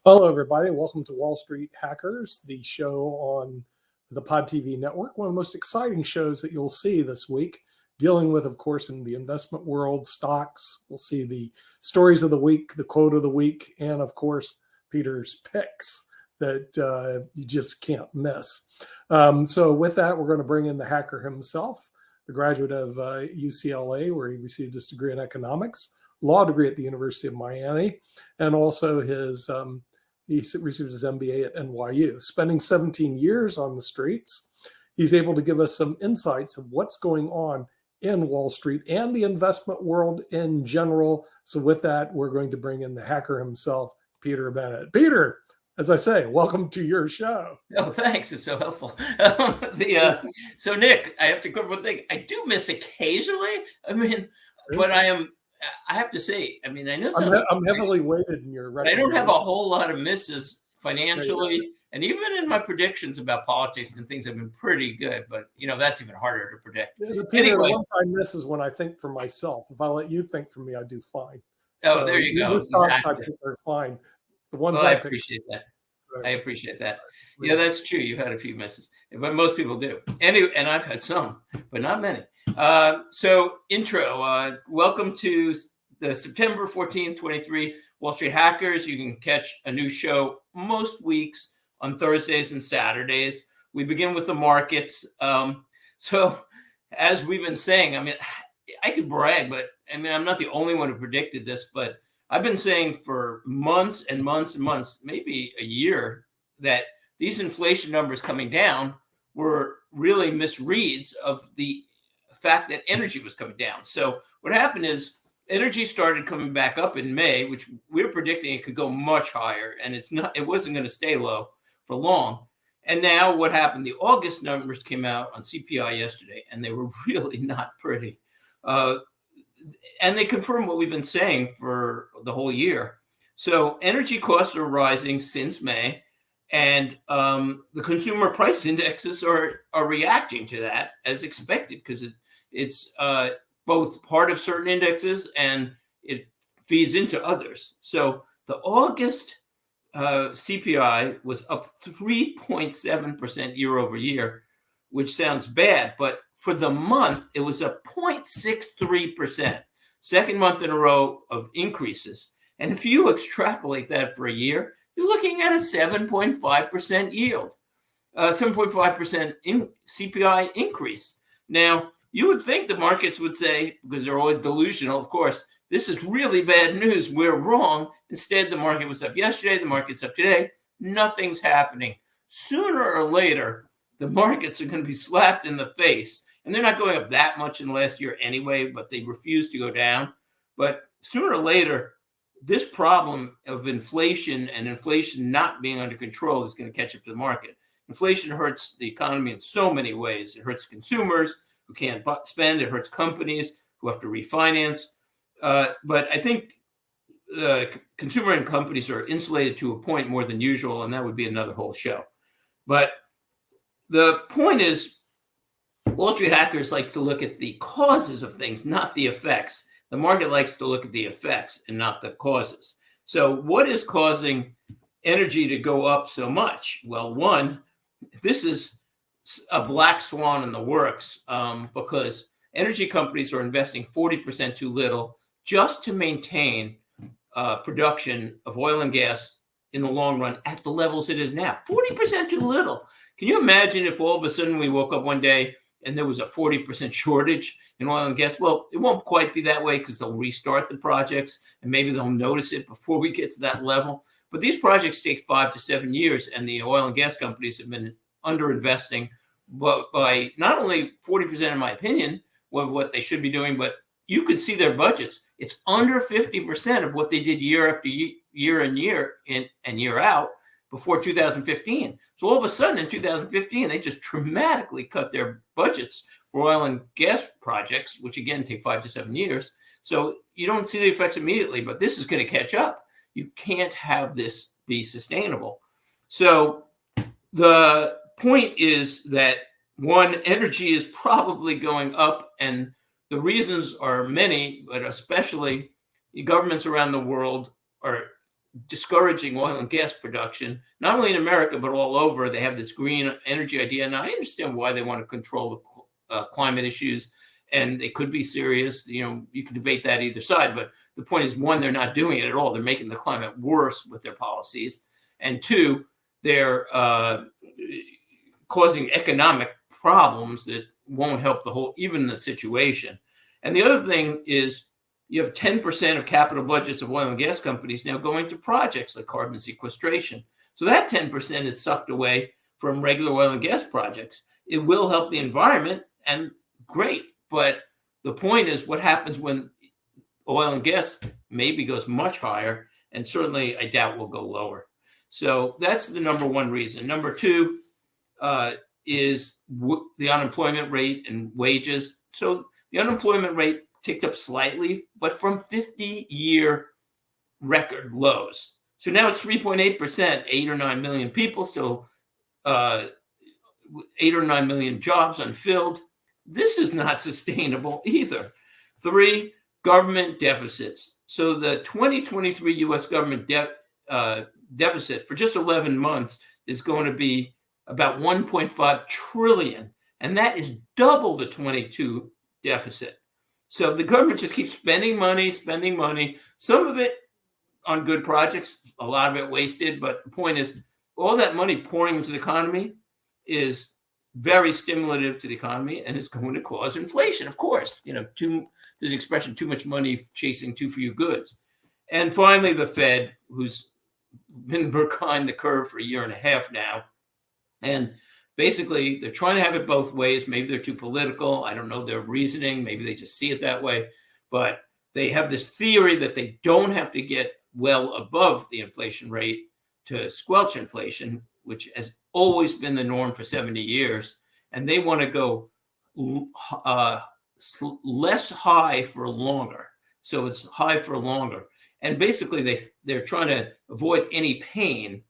Hello, everybody. Welcome to Wall Street Hackers, the show on the Pod TV network. One of the most exciting shows that you'll see this week, dealing with, of course, in the investment world, stocks. We'll see the stories of the week, the quote of the week, and, of course, Peter's picks that you just can't miss. So with that, we're going to bring in the hacker himself, the graduate of UCLA, where he received his degree in economics, law degree at the University of Miami, and also his he received his MBA at NYU. Spending 17 years on the streets, he's able to give us some insights of what's going on in Wall Street and the investment world in general. So with that, we're going to bring in the hacker himself, Peter Bennett. Peter, as I say, welcome to your show. Oh, thanks. It's so helpful. So Nick, I have to cover one thing. I do miss occasionally. I mean, but I have to say, I mean, I know I'm heavily weighted in your record. I don't have a whole lot of misses financially, and even in my predictions about politics and things have been pretty good. But that's even harder to predict. Yeah, Peter, the ones I miss is when I think for myself. If I let you think for me, I do fine. Oh, so there you go. The stocks exactly. I think are fine. The ones I appreciate that. So, I appreciate that. Yeah, that's true. You've had a few misses, but most people do. Anyway, and I've had some, but not many. So intro, welcome to the September 14th, 23 Wall Street Hackers. You can catch a new show most weeks on Thursdays and Saturdays. We begin with the markets. So as we've been saying, I mean, I could brag, but I mean, I'm not the only one who predicted this, but I've been saying for months and months and months, maybe a year, that these inflation numbers coming down were really misreads of the fact that energy was coming down. So what happened is energy started coming back up in May, which we were predicting it could go much higher, and it wasn't going to stay low for long. And now what happened? The August numbers came out on CPI yesterday, and they were really not pretty. And they confirm what we've been saying for the whole year. So energy costs are rising since May, and the consumer price indexes are reacting to that as expected, because it's both part of certain indexes and it feeds into others. So the August CPI was up 3.7% year over year, which sounds bad, but for the month, it was up 0.63%, second month in a row of increases. And if you extrapolate that for a year, you're looking at a 7.5% yield, 7.5% in CPI increase. Now, you would think the markets would say, because they're always delusional, of course, this is really bad news. We're wrong. Instead, the market was up yesterday. The market's up today. Nothing's happening. Sooner or later, the markets are going to be slapped in the face. And they're not going up that much in the last year anyway, but they refuse to go down. But sooner or later, this problem of inflation and inflation not being under control is going to catch up to the market. Inflation hurts the economy in so many ways. It hurts consumers who can't spend. It hurts companies who have to refinance. But I think consumer and companies are insulated to a point more than usual, and that would be another whole show. But the point is, Wall Street Hackers likes to look at the causes of things, not the effects. The market likes to look at the effects and not the causes. So what is causing energy to go up so much? Well, one, this is a black swan in the works, because energy companies are investing 40% too little just to maintain production of oil and gas in the long run at the levels it is now. 40% too little. Can you imagine if all of a sudden we woke up one day and there was a 40% shortage in oil and gas? Well, it won't quite be that way, because they'll restart the projects and maybe they'll notice it before we get to that level. But these projects take 5 to 7 years, and the oil and gas companies have been underinvesting, but by not only 40%, in my opinion, of what they should be doing, but you could see their budgets. It's under 50% of what they did year after year and year in and year out before 2015. So all of a sudden in 2015, they just dramatically cut their budgets for oil and gas projects, which again take 5 to 7 years. So you don't see the effects immediately, but this is going to catch up. You can't have this be sustainable. So the point is that, one, energy is probably going up, and the reasons are many, but especially governments around the world are discouraging oil and gas production, not only in America, but all over. They have this green energy idea. And I understand why they want to control the climate issues, and they could be serious. You know, you can debate that either side, but the point is, one, they're not doing it at all. They're making the climate worse with their policies. And two, they're causing economic problems that won't help even the situation. And the other thing is, you have 10% of capital budgets of oil and gas companies now going to projects like carbon sequestration. So that 10% is sucked away from regular oil and gas projects. It will help the environment, and great. But the point is, what happens when oil and gas maybe goes much higher, and certainly I doubt will go lower. So that's the number one reason. Number two is the unemployment rate and wages. So the unemployment rate ticked up slightly, but from 50-year record lows. So now it's 3.8%, 8 or 9 million people still, 8 or 9 million jobs unfilled. This is not sustainable either. 3, government deficits. So the 2023 U.S. government deficit for just 11 months is going to be about 1.5 trillion, and that is double the 22 deficit. So the government just keeps spending money, some of it on good projects, a lot of it wasted. But the point is, all that money pouring into the economy is very stimulative to the economy, and it's going to cause inflation, of course. You know, there's an expression, too much money chasing too few goods. And finally, the Fed, who's been behind the curve for a year and a half now. And basically, they're trying to have it both ways. Maybe they're too political. I don't know their reasoning. Maybe they just see it that way. But they have this theory that they don't have to get well above the inflation rate to squelch inflation, which has always been the norm for 70 years. And they want to go less high for longer. So it's high for longer. And basically, they're trying to avoid any pain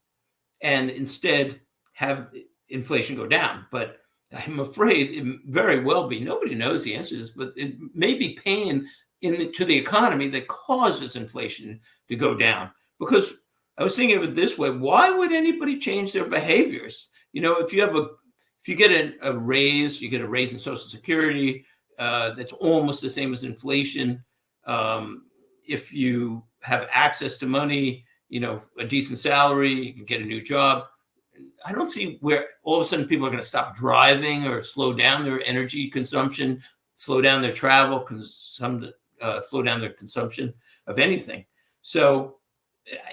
and instead have inflation go down. But I'm afraid it very well be, nobody knows the answer to this, but it may be pain to the economy that causes inflation to go down. Because I was thinking of it this way: why would anybody change their behaviors? You know, if you get a raise, you get a raise in Social Security, that's almost the same as inflation. If you have access to money, you know, a decent salary, you can get a new job. I don't see where all of a sudden people are going to stop driving or slow down their energy consumption, slow down their travel, slow down their consumption of anything. So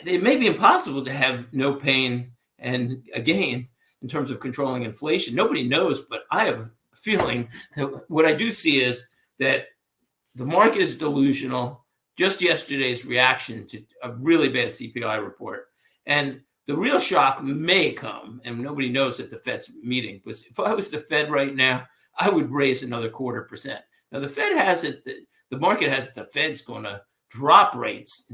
it may be impossible to have no pain and a gain in terms of controlling inflation. Nobody knows, but I have a feeling that what I do see is that the market is delusional. Just yesterday's reaction to a really bad CPI report. And the real shock may come, and nobody knows at the Fed's meeting. But if I was the Fed right now, I would raise another 0.25%. Now, the Fed has it, the market has it, the Fed's going to drop rates.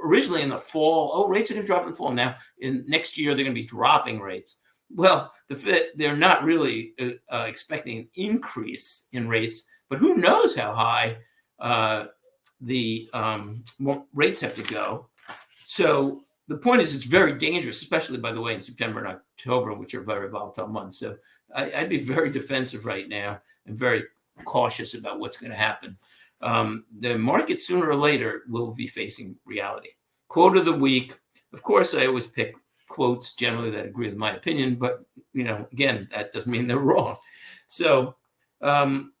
Originally in the fall, rates are going to drop in the fall. Now, in next year, they're going to be dropping rates. Well, the Fed, they're not really expecting an increase in rates, but who knows how high the rates have to go. So the point is, it's very dangerous, especially, by the way, in September and October, which are very volatile months. So I'd be very defensive right now and very cautious about what's going to happen. The market sooner or later will be facing reality. Quote of the week. Of course, I always pick quotes generally that agree with my opinion, but you know, again, that doesn't mean they're wrong. So and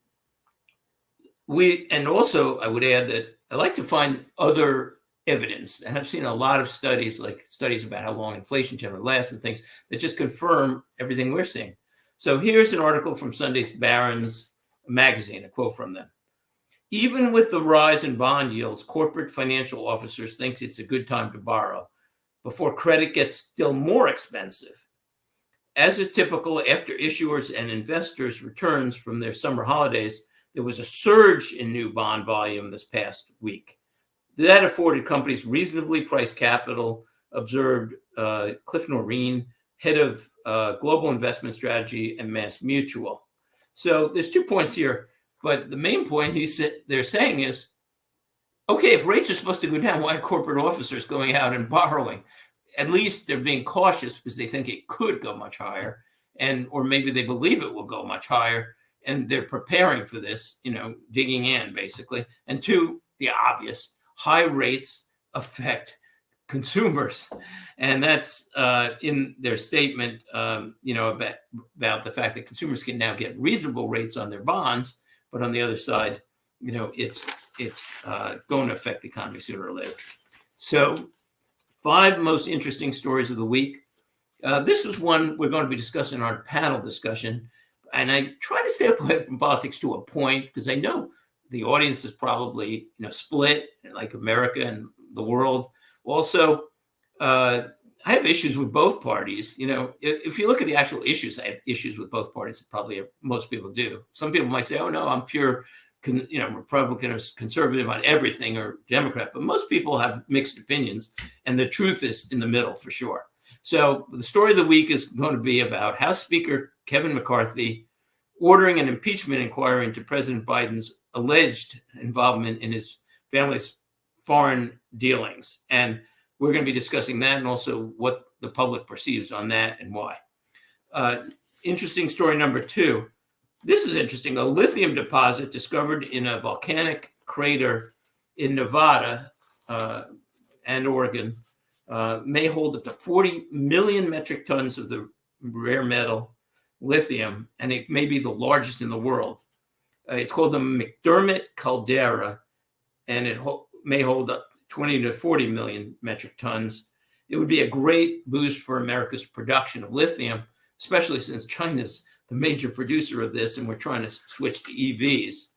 also I would add that I like to find other evidence, and I've seen a lot of studies, like studies about how long inflation generally lasts and things that just confirm everything we're seeing. So here's an article from Sunday's Barron's magazine, a quote from them. Even with the rise in bond yields, corporate financial officers think it's a good time to borrow. before credit gets still more expensive. As is typical, after issuers and investors returns from their summer holidays, there was a surge in new bond volume this past week. That afforded companies reasonably priced capital, observed Cliff Noreen, head of global investment strategy at MassMutual. So there's 2 points here, but the main point they're saying is, okay, if rates are supposed to go down, why are corporate officers going out and borrowing? At least they're being cautious because they think it could go much higher, or maybe they believe it will go much higher, and they're preparing for this, digging in basically. And 2, the obvious, high rates affect consumers, and that's in their statement, about the fact that consumers can now get reasonable rates on their bonds, but on the other side, it's going to affect the economy sooner or later. So, 5 most interesting stories of the week. This was one we're going to be discussing in our panel discussion, and I try to stay away from politics to a point because I know the audience is probably split, like America and the world. Also, I have issues with both parties. If you look at the actual issues, I have issues with both parties. Probably most people do. Some people might say, "Oh no, I'm pure, Republican or conservative on everything, or Democrat." But most people have mixed opinions, and the truth is in the middle for sure. So the story of the week is going to be about House Speaker Kevin McCarthy ordering an impeachment inquiry into President Biden's alleged involvement in his family's foreign dealings. And we're going to be discussing that, and also what the public perceives on that and why. Interesting story number 2. This is interesting. A lithium deposit discovered in a volcanic crater in Nevada and Oregon may hold up to 40 million metric tons of the rare metal lithium, and it may be the largest in the world. It's called the McDermott Caldera, and it may hold up 20 to 40 million metric tons. It would be a great boost for America's production of lithium, especially since China's the major producer of this, and we're trying to switch to EVs.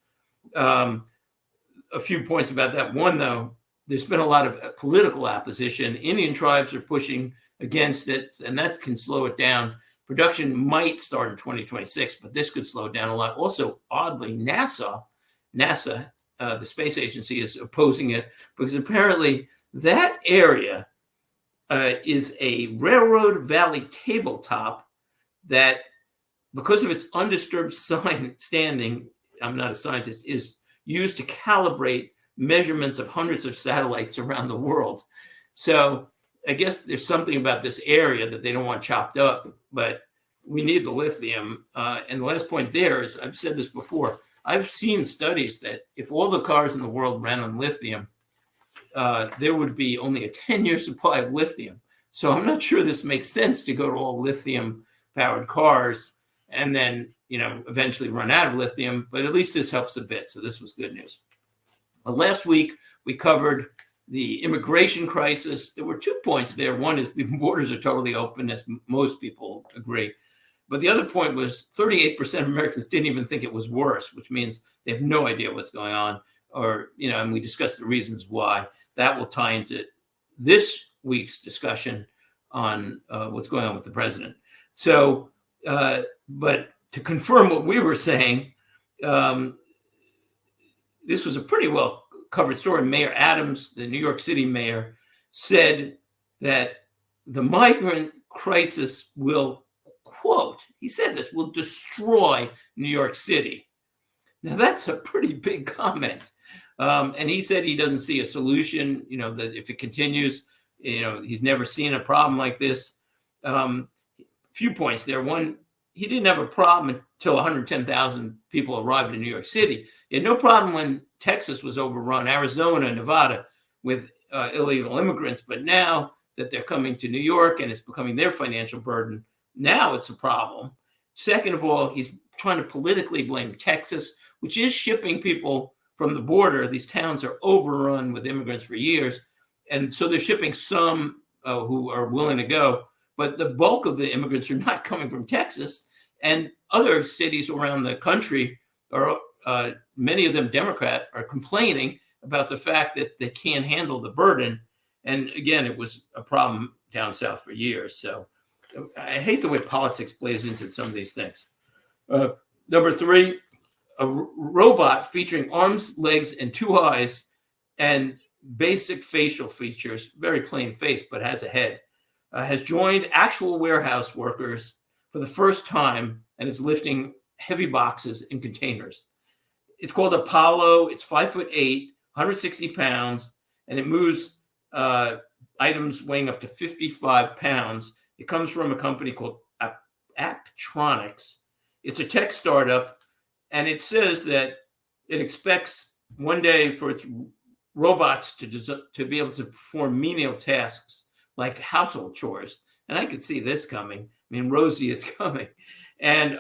A few points about that. One, though, there's been a lot of political opposition. Indian tribes are pushing against it, and that can slow it down. Production might start in 2026, but this could slow it down a lot. Also, oddly, NASA, the space agency, is opposing it because apparently that area is a railroad valley tabletop that, because of its undisturbed standing, I'm not a scientist, is used to calibrate measurements of hundreds of satellites around the world. So I guess there's something about this area that they don't want chopped up, but we need the lithium. And the last point there is, I've said this before, I've seen studies that if all the cars in the world ran on lithium, there would be only a 10-year supply of lithium. So I'm not sure this makes sense to go to all lithium-powered cars and then, eventually run out of lithium, but at least this helps a bit. So this was good news. Last week, we covered the immigration crisis. There were 2 points there. One is the borders are totally open, as most people agree. But the other point was 38% of Americans didn't even think it was worse, which means they have no idea what's going on, and we discussed the reasons why. That will tie into this week's discussion on what's going on with the president. So, but to confirm what we were saying, this was a pretty well covered story. Mayor Adams, the New York City mayor, said that the migrant crisis will, quote, he said this, will destroy New York City. Now, that's a pretty big comment. And he said he doesn't see a solution, that if it continues, he's never seen a problem like this. Few points there. One, he didn't have a problem until 110,000 people arrived in New York City. He had no problem when Texas was overrun, Arizona, Nevada, with illegal immigrants. But now that they're coming to New York and it's becoming their financial burden, now it's a problem. Second of all, he's trying to politically blame Texas, which is shipping people from the border. These towns are overrun with immigrants for years. And so they're shipping some who are willing to go. But the bulk of the immigrants are not coming from Texas. And other cities around the country, are many of them Democrat, are complaining about the fact that they can't handle the burden. And again, it was a problem down south for years. So I hate the way politics plays into some of these things. Number 3, a robot featuring arms, legs, and 2 eyes and basic facial features, very plain face, but has a head, has joined actual warehouse workers for the first time and is lifting heavy boxes in containers. It's called Apollo. It's 5'8", 160 pounds, and it moves items weighing up to 55 pounds. It comes from a company called Apptronik. It's a tech startup, and it says that it expects one day for its robots to be able to perform menial tasks like household chores. And I could see this coming. I mean, Rosie is coming. And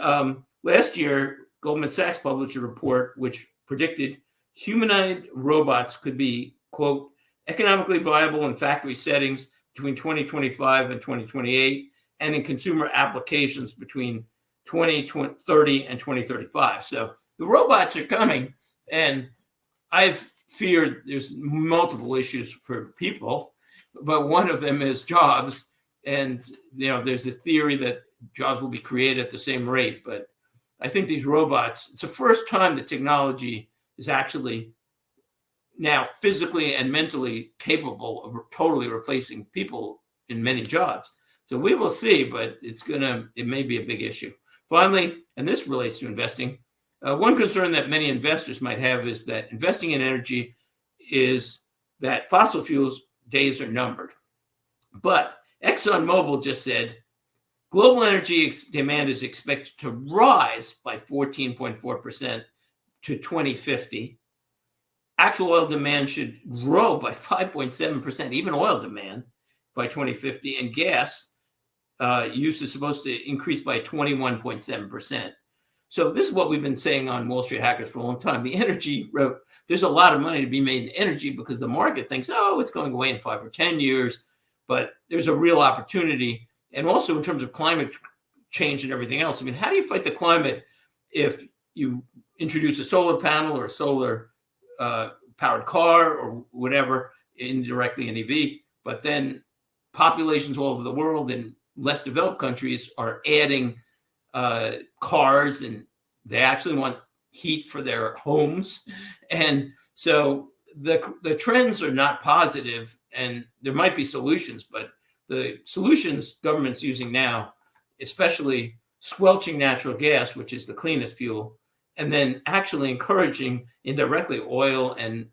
last year, Goldman Sachs published a report which predicted humanoid robots could be, quote, economically viable in factory settings between 2025 and 2028, and in consumer applications between 2030 and 2035. So the robots are coming, and I've feared there's multiple issues for people, but one of them is jobs. And, there's a theory that jobs will be created at the same rate, but I think these robots, it's the first time that technology is actually now physically and mentally capable of totally replacing people in many jobs. So we will see, but it may be a big issue. Finally, and this relates to investing, one concern that many investors might have is that investing in energy is that fossil fuels days are numbered. But ExxonMobil just said global energy demand is expected to rise by 14.4% to 2050. Actual oil demand should grow by 5.7%, even oil demand by 2050, and gas use is supposed to increase by 21.7%. So this is what we've been saying on Wall Street Hackers for a long time. The energy, there's a lot of money to be made in energy because the market thinks, it's going away in 5 or 10 years, but there's a real opportunity. And also in terms of climate change and everything else, I mean, how do you fight the climate if you introduce a solar panel or a solar powered car or whatever, indirectly an EV, but then populations all over the world in less developed countries are adding cars, and they actually want heat for their homes. And so the trends are not positive, and there might be solutions, but the solutions government's using now, especially squelching natural gas, which is the cleanest fuel, and then actually encouraging indirectly oil and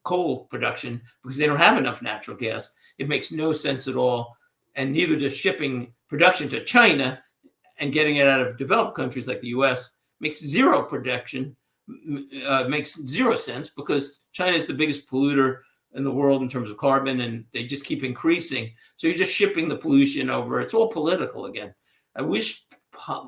coal production because they don't have enough natural gas. It makes no sense at all. And neither does shipping production to China and getting it out of developed countries like the US makes zero sense because China is the biggest polluter in the world in terms of carbon, and they just keep increasing. So you're just shipping the pollution over. It's all political again. I wish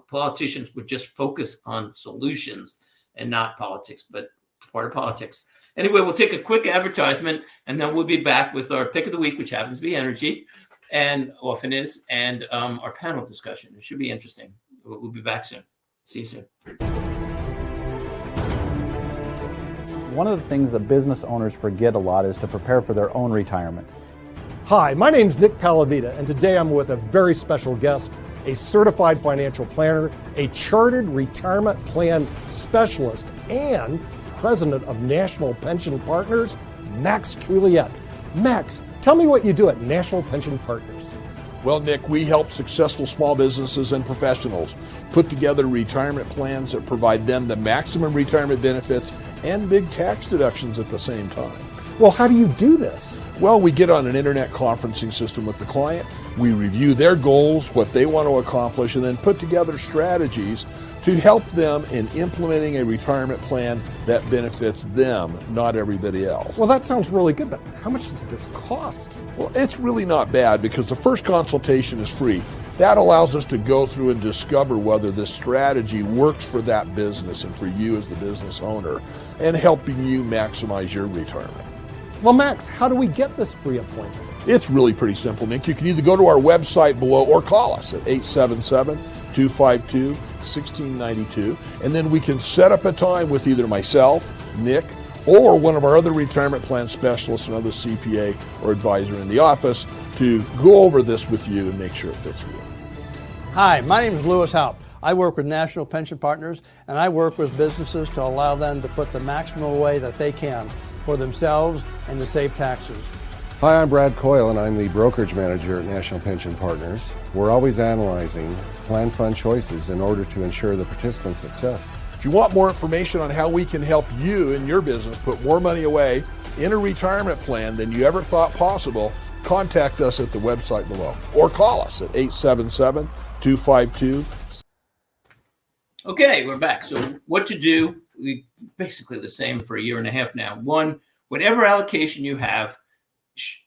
politicians would just focus on solutions and not politics, but part of politics. Anyway, we'll take a quick advertisement, and then we'll be back with our pick of the week, which happens to be energy, and often is, and our panel discussion. It should be interesting. We'll be back soon. See you soon. One of the things that business owners forget a lot is to prepare for their own retirement. Hi, my name's Nick Palavita, and today I'm with a very special guest, a certified financial planner, a chartered retirement plan specialist, and president of National Pension Partners, Max Couliet. Max, tell me what you do at National Pension Partners. Well, Nick, we help successful small businesses and professionals put together retirement plans that provide them the maximum retirement benefits and big tax deductions at the same time. Well, how do you do this? Well, we get on an internet conferencing system with the client. We review their goals, what they want to accomplish, and then put together strategies to help them in implementing a retirement plan that benefits them, not everybody else. Well, that sounds really good, but how much does this cost? Well, it's really not bad because the first consultation is free. That allows us to go through and discover whether this strategy works for that business and for you as the business owner, and helping you maximize your retirement. Well, Max, how do we get this free appointment? It's really pretty simple, Nick. You can either go to our website below or call us at 877-252-1692, and then we can set up a time with either myself, Nick, or one of our other retirement plan specialists, another CPA or advisor in the office, to go over this with you and make sure it fits for you. Hi, my name is Lewis Haupt. I work with National Pension Partners, and I work with businesses to allow them to put the maximum away that they can for themselves and to save taxes. Hi, I'm Brad Coyle, and I'm the brokerage manager at National Pension Partners. We're always analyzing plan fund choices in order to ensure the participant's success. If you want more information on how we can help you and your business put more money away in a retirement plan than you ever thought possible, contact us at the website below or call us at 877-252. Okay, we're back. So what to do, we basically the same for a year and a half now. One, whatever allocation you have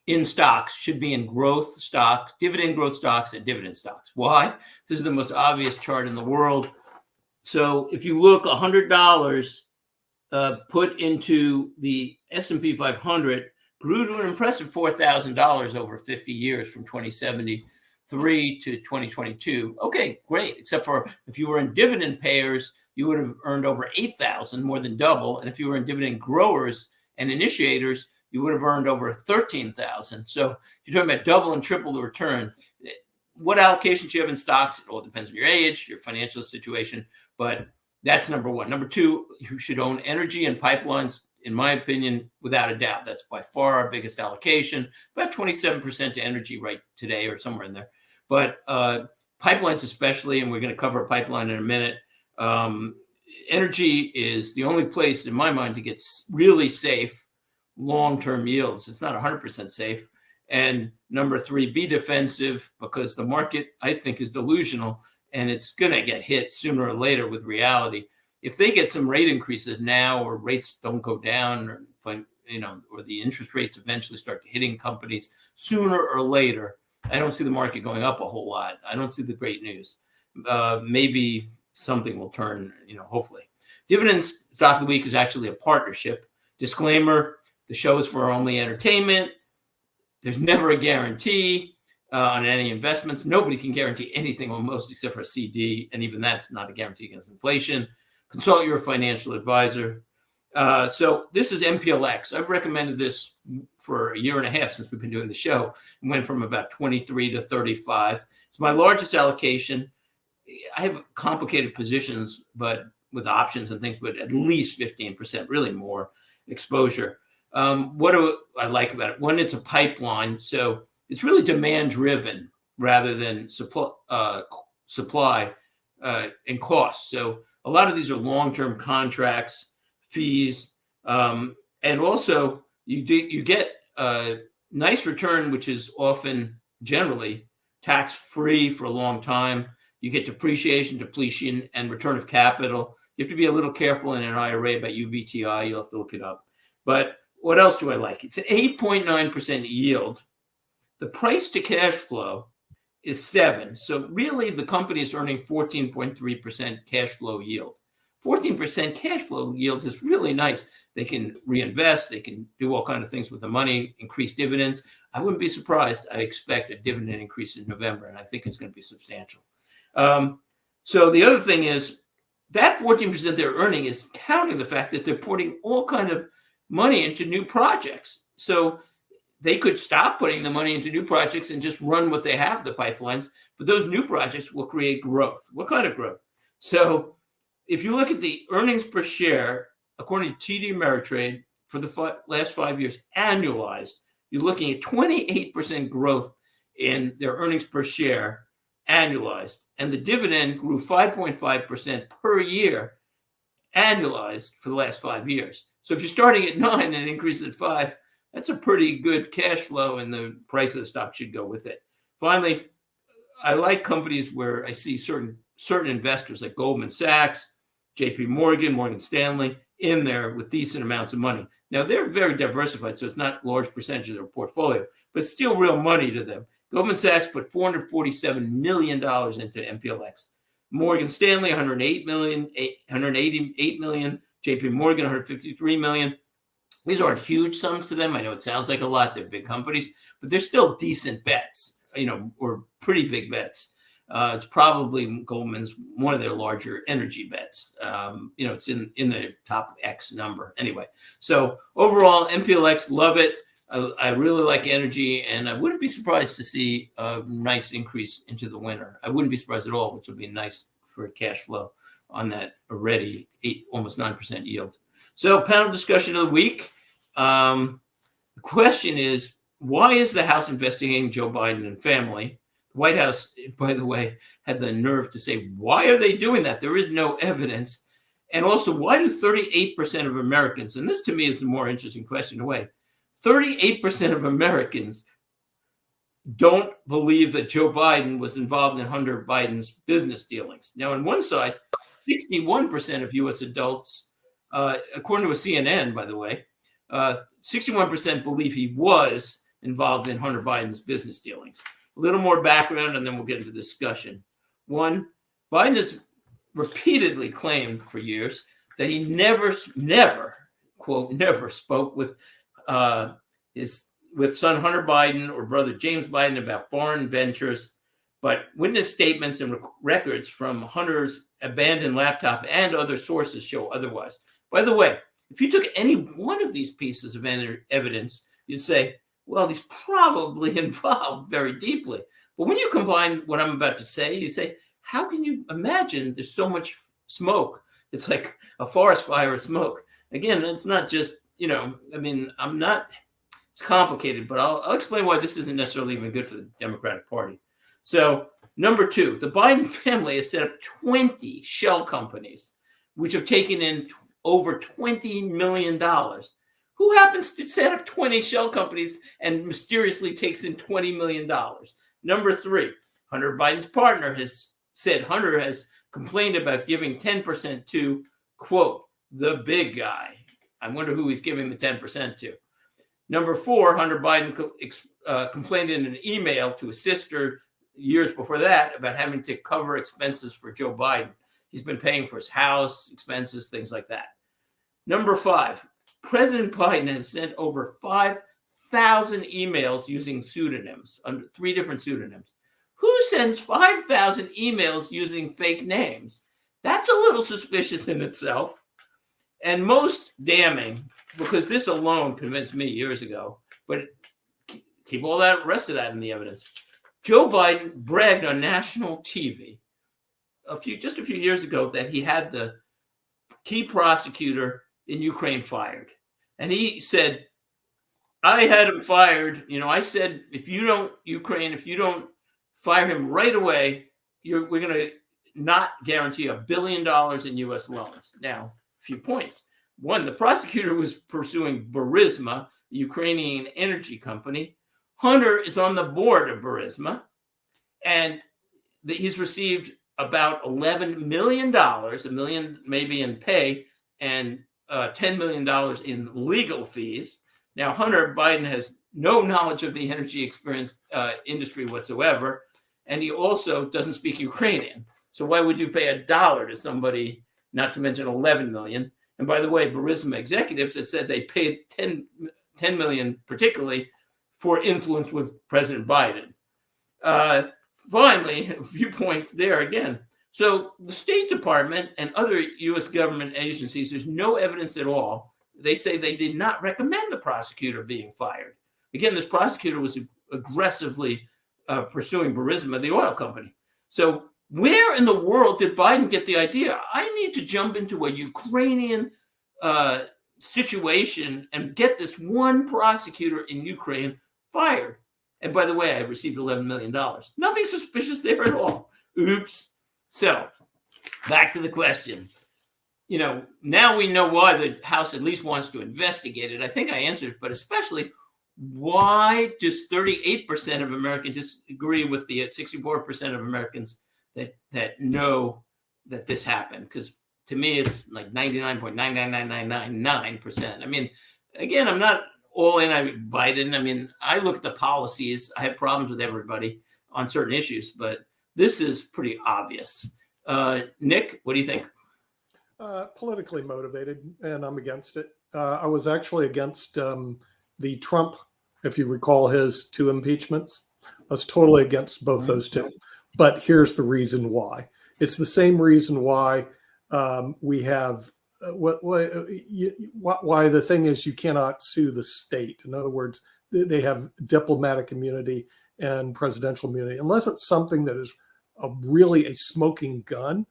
in stocks should be in growth stocks, dividend growth stocks, and dividend stocks. Why? This is the most obvious chart in the world. So if you look, $100 put into the S&P 500 grew to an impressive $4,000 over 50 years from 2073 to 2022. Okay, great. Except for if you were in dividend payers, you would have earned over 8,000, more than double. And if you were in dividend growers and initiators, you would have earned over 13,000. So you're talking about double and triple the return. What allocations you have in stocks, it all depends on your age, your financial situation, but that's number one. Number two, you should own energy and pipelines, in my opinion, without a doubt. That's by far our biggest allocation, about 27% to energy right today or somewhere in there. But pipelines especially, and we're going to cover a pipeline in a minute, energy is the only place in my mind to get really safe long-term yields. It's not 100% safe. And number three, be defensive, because the market, I think, is delusional and it's going to get hit sooner or later with reality. If they get some rate increases now, or rates don't go down, or or the interest rates eventually start hitting companies sooner or later, I don't see the market going up a whole lot. I don't see the great news. Maybe something will turn, hopefully. Dividend Stock of the Week is actually a partnership. Disclaimer, the show is for only entertainment. There's never a guarantee on any investments. Nobody can guarantee anything almost except for a CD, and even that's not a guarantee against inflation. Consult your financial advisor. So this is MPLX. I've recommended this for a year and a half since we've been doing the show. It went from about 23 to 35. It's my largest allocation. I have complicated positions, but with options and things, but at least 15%, really more exposure. What do I like about it? One, it's a pipeline, so it's really demand driven rather than supply and cost. So a lot of these are long-term contracts, fees, and also you get a nice return, which is often generally tax-free for a long time. You get depreciation, depletion, and return of capital. You have to be a little careful in an IRA about UBTI. You'll have to look it up. But what else do I like? It's an 8.9% yield. The price to cash flow is 7. So really the company is earning 14.3% cash flow yield. 14% cash flow yields is really nice. They can reinvest. They can do all kinds of things with the money, increase dividends. I wouldn't be surprised. I expect a dividend increase in November, and I think it's going to be substantial. So the other thing is that 14% they're earning is counting the fact that they're putting all kind of money into new projects. So they could stop putting the money into new projects and just run what they have, the pipelines, but those new projects will create growth. What kind of growth? So if you look at the earnings per share, according to TD Ameritrade, for the last 5 years, annualized, you're looking at 28% growth in their earnings per share annualized. And the dividend grew 5.5% per year annualized for the last 5 years. So if you're starting at 9 and it increases at 5, that's a pretty good cash flow, and the price of the stock should go with it. Finally, I like companies where I see certain investors like Goldman Sachs, JP Morgan, Morgan Stanley in there with decent amounts of money. Now, they're very diversified, so it's not a large percentage of their portfolio, but it's still real money to them. Goldman Sachs put $447 million into MPLX. Morgan Stanley, $188 million. JP Morgan, $153 million. These aren't huge sums to them. I know it sounds like a lot. They're big companies, but they're still decent bets, or pretty big bets. It's probably Goldman's one of their larger energy bets. It's in the top X number anyway. So overall, MPLX, love it. I really like energy, and I wouldn't be surprised to see a nice increase into the winter. I wouldn't be surprised at all, which would be nice for cash flow on that already almost 9% yield. So panel discussion of the week. The question is, why is the House investigating Joe Biden and family? The White House, by the way, had the nerve to say, why are they doing that? There is no evidence. And also, why do 38% of Americans, and this to me is the more interesting question in a way, 38% of Americans don't believe that Joe Biden was involved in Hunter Biden's business dealings. Now, on one side, 61% of U.S. adults, according to a CNN, by the way, 61% believe he was involved in Hunter Biden's business dealings. A little more background, and then we'll get into discussion. One, Biden has repeatedly claimed for years that he never, quote, never spoke with son Hunter Biden or brother James Biden about foreign ventures, but witness statements and records from Hunter's abandoned laptop and other sources show otherwise. By the way, if you took any one of these pieces of evidence, you'd say, well, he's probably involved very deeply. But when you combine what I'm about to say, you say, how can you imagine there's so much smoke? It's like a forest fire of smoke. Again, it's not just, it's complicated, but I'll explain why this isn't necessarily even good for the Democratic Party. So, number two, the Biden family has set up 20 shell companies, which have taken in over $20 million. Who happens to set up 20 shell companies and mysteriously takes in $20 million? Number three, Hunter Biden's partner has said Hunter has complained about giving 10% to, quote, the big guy. I wonder who he's giving the 10% to. Number four, Hunter Biden complained in an email to his sister years before that about having to cover expenses for Joe Biden. He's been paying for his house, expenses, things like that. Number five, President Biden has sent over 5,000 emails using pseudonyms, under 3 different pseudonyms. Who sends 5,000 emails using fake names? That's a little suspicious in itself. And most damning, because this alone convinced me years ago, but keep all that rest of that in the evidence. Joe Biden bragged on national TV just a few years ago that he had the key prosecutor in Ukraine fired. And he said, I had him fired. I said, if you don't fire him right away, we're going to not guarantee $1 billion in U.S. loans. Now, a few points. One, the prosecutor was pursuing Burisma, a Ukrainian energy company. Hunter is on the board of Burisma, and he's received about $11 million, $1 million maybe in pay, and $10 million in legal fees. Now, Hunter Biden has no knowledge of the energy industry whatsoever, and he also doesn't speak Ukrainian. So why would you pay $1 to somebody, not to mention $11 million? And by the way, Burisma executives have said they paid $10 million particularly for influence with President Biden. Finally, a few points there again. So the State Department and other U.S. government agencies, there's no evidence at all. They say they did not recommend the prosecutor being fired. Again, this prosecutor was aggressively pursuing Burisma, the oil company. So where in the world did Biden get the idea? I need to jump into a Ukrainian situation and get this one prosecutor in Ukraine fired. And by the way, I received $11 million. Nothing suspicious there at all. Oops. So back to the question. Now we know why the House at least wants to investigate it. I think I answered it, but especially why does 38% of Americans disagree with the 64% of Americans that know that this happened? Because to me, it's like 99.99999%. I mean, again, I'm not all in Biden. I mean, I look at the policies. I have problems with everybody on certain issues, but this is pretty obvious. Nick, what do you think? Politically motivated, and I'm against it. I was actually against the Trump, if you recall his 2 impeachments. I was totally against both those two. But here's the reason why. It's the same reason why we have why the thing is you cannot sue the state. In other words, they have diplomatic immunity and presidential immunity. Unless it's something that is really a smoking gun,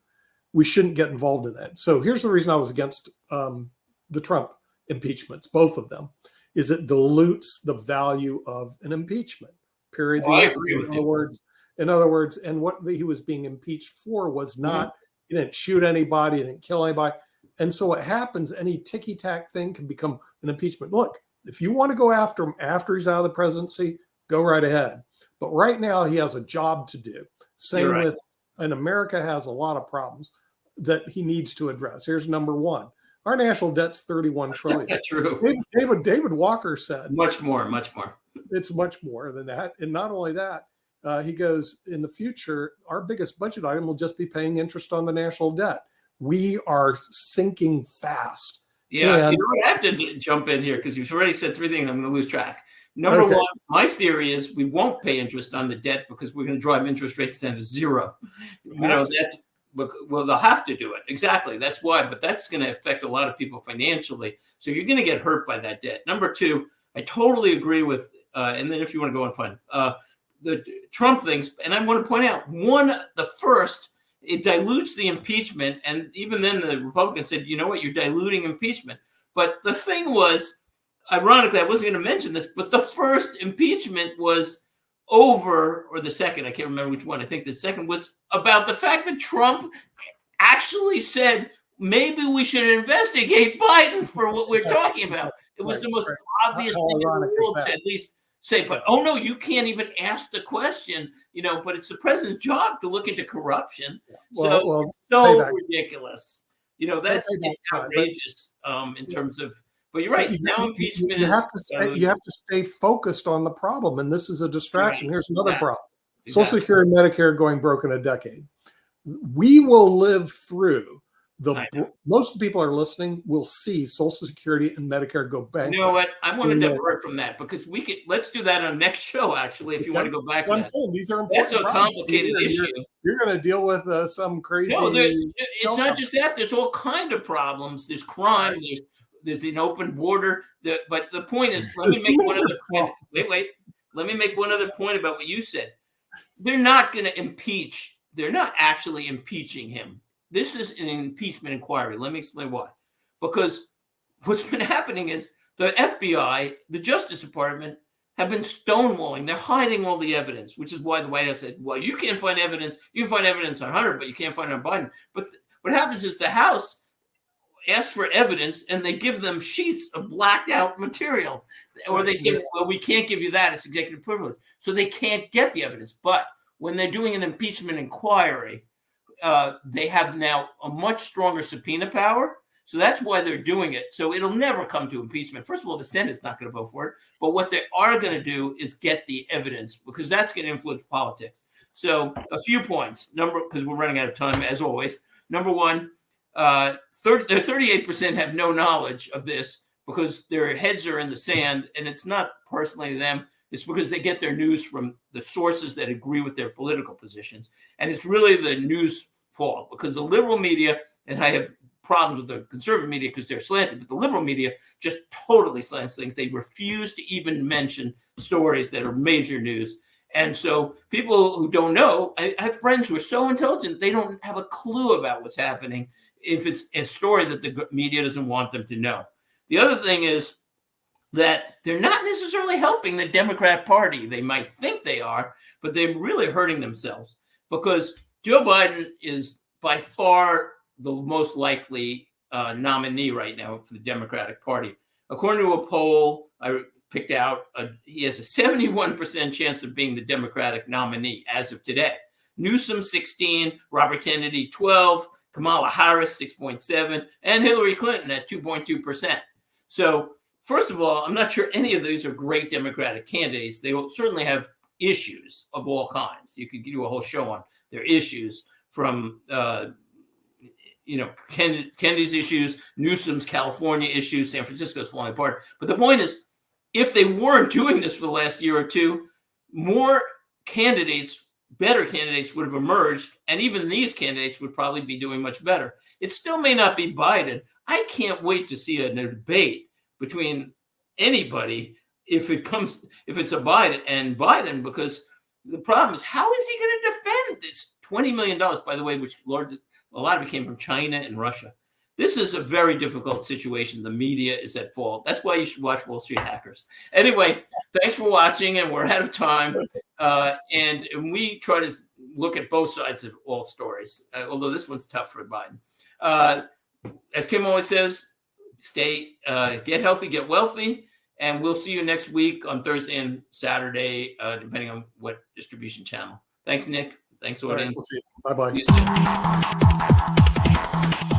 we shouldn't get involved in that. So here's the reason I was against the Trump impeachments, both of them, is it dilutes the value of an impeachment, period. Well, I agree with you. In other words, and what he was being impeached for was not, he didn't shoot anybody, he didn't kill anybody. And so what happens, any ticky-tack thing can become an impeachment. Look, if you want to go after him after he's out of the presidency, go right ahead. But right now he has a job to do. Same with, and America has a lot of problems that he needs to address. Here's number one. Our national debt's $31 trillion. True. David Walker said much more. It's much more than that. And not only that, he goes, in the future, our biggest budget item will just be paying interest on the national debt. We are sinking fast. Yeah, you know, I have to jump in here because you've already said three things. I'm going to lose track. Number one, my theory is we won't pay interest on the debt because we're going to drive interest rates down to zero. You know, that's, well, they'll have to do it. Exactly. That's why. But that's going to affect a lot of people financially. So you're going to get hurt by that debt. Number two, I totally agree with, and then if you want to go on, fine. The Trump things, and I want to point out, the first, it dilutes the impeachment. And even then the Republicans said, you know what, you're diluting impeachment. But the thing was, ironically, I wasn't going to mention this, but the first impeachment was over, or the second, I can't remember which one. I think the second was about the fact that Trump actually said, maybe we should investigate Biden for what we're talking about. It was the most obvious thing in the world to at least say, but oh no, you can't even ask the question, you know, but it's the president's job to look into corruption. It's so ridiculous. You know, it's outrageous in terms of, but you're right. Now impeachment you have to stay focused on the problem, and this is a distraction. Here's another problem. Social Security and Medicare going broke in a decade. We will live through most of the people are listening will see Social Security and Medicare go bankrupt. You know what? I want to divert from that because let's do that on next show, actually, if you want to go back to that. Saying, these are important. That's a complicated issue. You're going to deal with some crazy. No, it's not just that. There's all kind of problems. There's crime. There's an open border. But the point is, let me make one other point. Wait. Let me make one other point about what you said. They're not going to impeach. They're not actually impeaching him. This is an impeachment inquiry. Let me explain why. Because what's been happening is the FBI, the Justice Department, have been stonewalling. They're hiding all the evidence, which is why the White House said, well, you can't find evidence. You can find evidence on Hunter, but you can't find it on Biden. But what happens is the House asks for evidence, and they give them sheets of blacked out material. Or they say, well, we can't give you that. It's executive privilege. So they can't get the evidence. But when they're doing an impeachment inquiry, they have now a much stronger subpoena power. So that's why they're doing it. So it'll never come to impeachment. First of all, the Senate's not going to vote for it. But what they are going to do is get the evidence because that's going to influence politics. So a few points. Because we're running out of time, as always. Number one, 38% have no knowledge of this because their heads are in the sand. And it's not personally them. It's because they get their news from the sources that agree with their political positions. And it's really the news fault because the liberal media, and I have problems with the conservative media because they're slanted, but the liberal media just totally slants things. They refuse to even mention stories that are major news. And so people who don't know, I have friends who are so intelligent, they don't have a clue about what's happening if it's a story that the media doesn't want them to know. The other thing is that they're not necessarily helping the Democrat Party. They might think they are, but they're really hurting themselves because Joe Biden is by far the most likely nominee right now for the Democratic Party. According to a poll I picked out, he has a 71% chance of being the Democratic nominee as of today. Newsom, 16, Robert Kennedy, 12, Kamala Harris, 6.7, and Hillary Clinton at 2.2%. So first of all, I'm not sure any of these are great Democratic candidates. They will certainly have issues of all kinds. You could do a whole show on their issues from, Kennedy's issues, Newsom's California issues, San Francisco's falling apart. But the point is, if they weren't doing this for the last year or two, more candidates better candidates would have emerged, and even these candidates would probably be doing much better. It still may not be Biden. I can't wait to see a debate between anybody if it's a Biden and Biden, because the problem is, how is he going to defend this $20 million, by the way, which a lot of it came from China and Russia. This is a very difficult situation. The media is at fault. That's why you should watch Wall Street Hackers. Anyway, thanks for watching, and we're out of time. And we try to look at both sides of all stories, although this one's tough for Biden. As Kim always says, get healthy, get wealthy, and we'll see you next week on Thursday and Saturday, depending on what distribution channel. Thanks, Nick. Thanks, audience. Right, we'll see you. Bye-bye.